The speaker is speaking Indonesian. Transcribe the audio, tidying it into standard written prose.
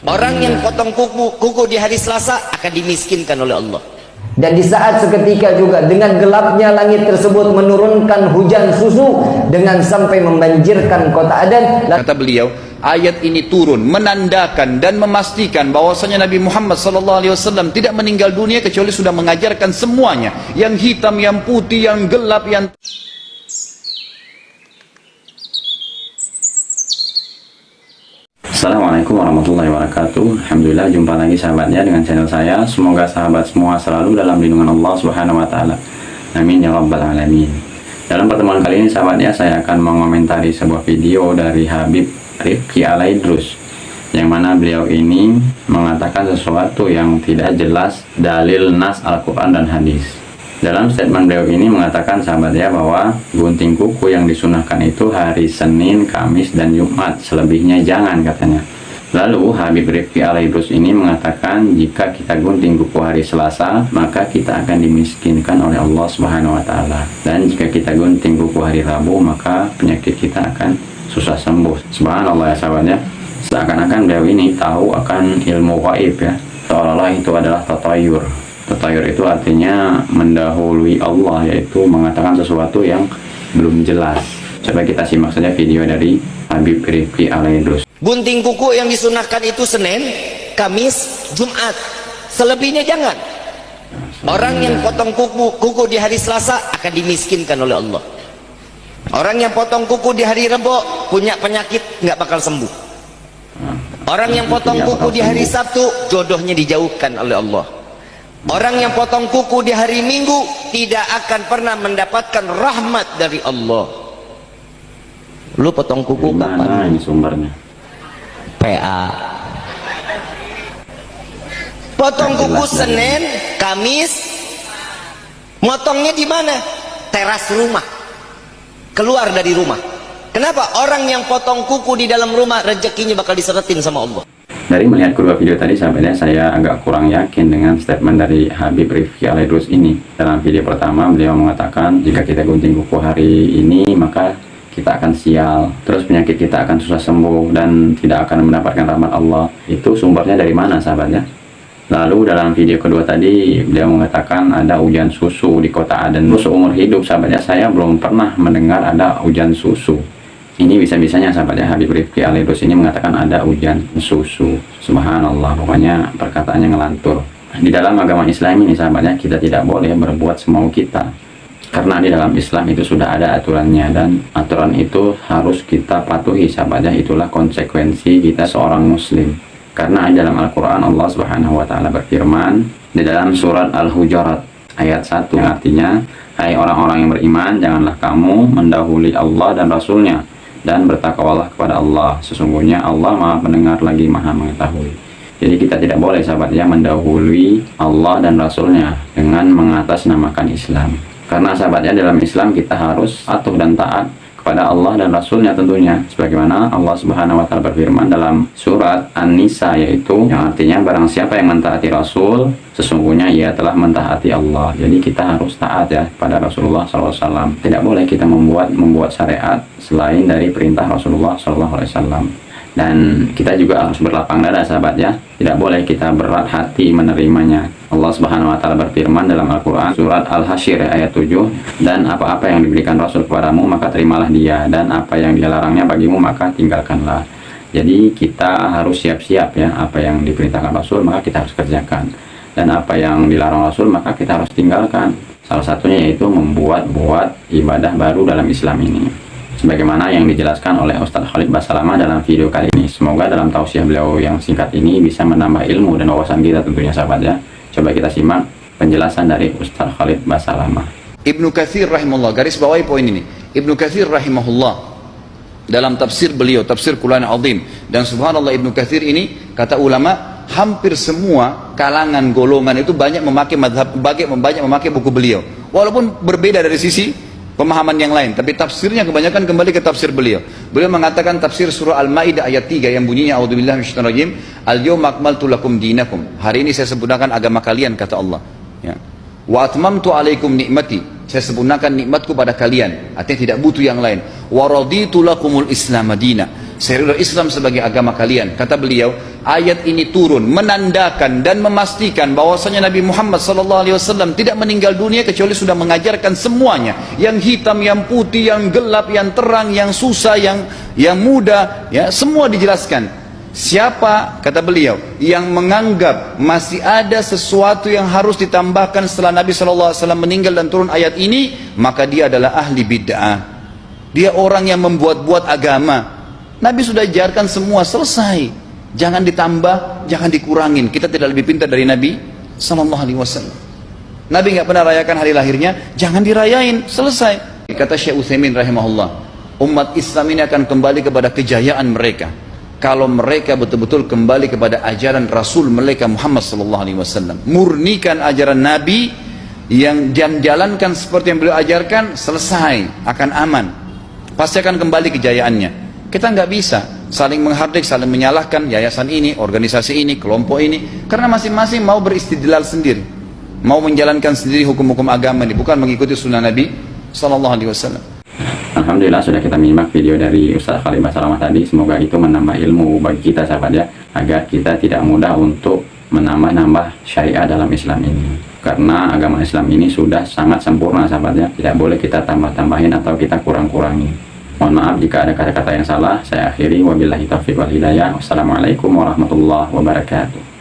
Orang yang potong kuku di hari Selasa akan dimiskinkan oleh Allah. Dan di saat seketika juga dengan gelapnya langit tersebut menurunkan hujan susu dengan sampai membanjirkan kota Aden. Kata beliau, ayat ini turun menandakan dan memastikan bahwasanya Nabi Muhammad SAW tidak meninggal dunia kecuali sudah mengajarkan semuanya, yang hitam, yang putih, yang gelap, yang... Assalamualaikum warahmatullahi wabarakatuh. Alhamdulillah, jumpa lagi sahabatnya dengan channel saya. Semoga sahabat semua selalu dalam lindungan Allah Subhanahu wa taala. Amin ya rabbal alamin. Dalam pertemuan kali ini sahabatnya, saya akan mengomentari sebuah video dari Habib Rifqi Alaidrus, yang mana beliau ini mengatakan sesuatu yang tidak jelas dalil nas Al-Quran dan hadis. Dalam statement beliau ini mengatakan sahabatnya bahwa gunting kuku yang disunahkan itu hari Senin, Kamis, dan Jumat, selebihnya jangan katanya. Lalu Habib Rifqi Alaidrus ini mengatakan jika kita gunting kuku hari Selasa maka kita akan dimiskinkan oleh Allah Subhanahu wa taala, dan jika kita gunting kuku hari Rabu maka penyakit kita akan susah sembuh. Subhanallah ya sahabatnya, seakan-akan beliau ini tahu akan ilmu gaib ya, seolah-olah itu adalah tatayur. Tatayur itu artinya mendahului Allah, yaitu mengatakan sesuatu yang belum jelas. Coba kita simak saja video dari Habib Rifqi Alaidrus. Gunting kuku yang disunahkan itu Senin, Kamis, Jumat, selebihnya jangan. Orang yang potong kuku di hari Selasa akan dimiskinkan oleh Allah. Orang yang potong kuku di hari Rebo punya penyakit nggak bakal sembuh. Orang yang potong kuku di hari Sabtu jodohnya dijauhkan oleh Allah. Orang yang potong kuku di hari Minggu tidak akan pernah mendapatkan rahmat dari Allah. Lu potong kuku kapan? Ini sumbernya. PA. Potong kuku Senin, Kamis. Motongnya di mana? Teras rumah. Keluar dari rumah. Kenapa? Orang yang potong kuku di dalam rumah rezekinya bakal diseretin sama Allah. Dari melihat kedua video tadi sahabatnya, saya agak kurang yakin dengan statement dari Habib Rifqi Alaidrus ini. Dalam video pertama beliau mengatakan jika kita gunting kuku hari ini maka kita akan sial, terus penyakit kita akan susah sembuh dan tidak akan mendapatkan rahmat Allah. Itu sumbernya dari mana sahabatnya? Lalu dalam video kedua tadi beliau mengatakan ada hujan susu di kota Aden. Seumur hidup sahabatnya saya belum pernah mendengar ada hujan susu. Ini bisa-bisanya sahabatnya Habib Rifqi Alaidrus ini mengatakan ada hujan susu. Subhanallah, pokoknya perkataannya ngelantur. Di dalam agama Islam ini sahabatnya kita tidak boleh berbuat semau kita, karena di dalam Islam itu sudah ada aturannya, dan aturan itu harus kita patuhi sahabatnya. Itulah konsekuensi kita seorang muslim. Karena di dalam Al-Quran Allah Subhanahu wa taala berfirman di dalam surat Al-Hujurat ayat 1, artinya, hai orang-orang yang beriman, janganlah kamu mendahului Allah dan Rasulnya, dan bertakwalah kepada Allah, sesungguhnya Allah maha mendengar lagi maha mengetahui. Jadi kita tidak boleh sahabatnya mendahului Allah dan Rasulnya dengan mengatasnamakan Islam, karena sahabatnya dalam Islam kita harus patuh dan taat kepada Allah dan Rasulnya tentunya, sebagaimana Allah Subhanahu wa taala berfirman dalam surat An-Nisa, yaitu yang artinya barang siapa yang mentaati Rasul sesungguhnya ia telah mentaati Allah. Jadi kita harus taat ya pada Rasulullah SAW. Tidak boleh kita membuat syariat selain dari perintah Rasulullah SAW. Dan kita juga harus berlapang dada sahabat ya, tidak boleh kita berat hati menerimanya. Allah Subhanahu wa taala berfirman dalam Al-Quran surat Al-Hasyr ayat 7, dan apa-apa yang diberikan Rasul kepadamu maka terimalah dia, dan apa yang dia larangnya bagimu maka tinggalkanlah. Jadi kita harus siap-siap ya, apa yang diperintahkan Rasul maka kita harus kerjakan, dan apa yang dilarang Rasul maka kita harus tinggalkan. Salah satunya yaitu membuat ibadah baru dalam Islam ini, sebagaimana yang dijelaskan oleh Ustadz Khalid Basalamah dalam video kali ini. Semoga dalam tausiah beliau yang singkat ini bisa menambah ilmu dan wawasan kita tentunya sahabat ya. Coba kita simak penjelasan dari Ustadz Khalid Basalamah. Ibnu Katsir rahimahullah, garis bawahi poin ini. Ibnu Katsir rahimahullah dalam tafsir beliau, tafsir Quran Azim, dan subhanallah Ibnu Katsir ini kata ulama hampir semua kalangan golongan itu banyak memakai buku beliau, walaupun berbeda dari sisi pemahaman yang lain, tapi tafsirnya kebanyakan kembali ke tafsir beliau. Beliau mengatakan tafsir surah Al-Maidah ayat 3 yang bunyinya a'udzubillahi minasyaitonir rajim, al-yawma akmaltu lakum dinakum, hari ini saya sempurnakan agama kalian kata Allah ya. Wa atmamtu alaikum nikmati, saya sempurnakan nikmatku pada kalian, artinya tidak butuh yang lain. Wa raditu lakumul islam madina, serilah Islam sebagai agama kalian. Kata beliau, ayat ini turun menandakan dan memastikan bahwasanya Nabi Muhammad SAW tidak meninggal dunia kecuali sudah mengajarkan semuanya, yang hitam, yang putih, yang gelap, yang terang, yang susah, yang muda, ya, semua dijelaskan. Siapa, kata beliau, yang menganggap masih ada sesuatu yang harus ditambahkan setelah Nabi SAW meninggal dan turun ayat ini, maka dia adalah ahli bid'ah. Dia orang yang membuat-buat agama. Nabi sudah ajarkan semua, selesai. Jangan ditambah, jangan dikurangin. Kita tidak lebih pintar dari Nabi SAW. Nabi nggak pernah rayakan hari lahirnya, jangan dirayain, selesai. Kata Syekh Utsaimin rahimahullah, umat Islam ini akan kembali kepada kejayaan mereka kalau mereka betul-betul kembali kepada ajaran Rasul mereka Muhammad SAW, murnikan ajaran Nabi yang jalankan seperti yang beliau ajarkan, selesai, akan aman, pasti akan kembali kejayaannya. Kita nggak bisa saling menghardik, saling menyalahkan yayasan ini, organisasi ini, kelompok ini, karena masing-masing mau beristidlal sendiri, mau menjalankan sendiri hukum-hukum agama ini, bukan mengikuti sunnah Nabi SAW. Alhamdulillah sudah kita menyimak video dari Ustaz Khalid Basalamah tadi. Semoga itu menambah ilmu bagi kita sahabat ya, agar kita tidak mudah untuk menambah-nambah syariah dalam Islam ini. Karena agama Islam ini sudah sangat sempurna sahabat ya, tidak boleh kita tambah-tambahin atau kita kurang-kurangi. Mohon maaf jika ada kata-kata yang salah. Saya akhiri, wabillahi taufiq wal hidayah. Wassalamualaikum warahmatullahi wabarakatuh.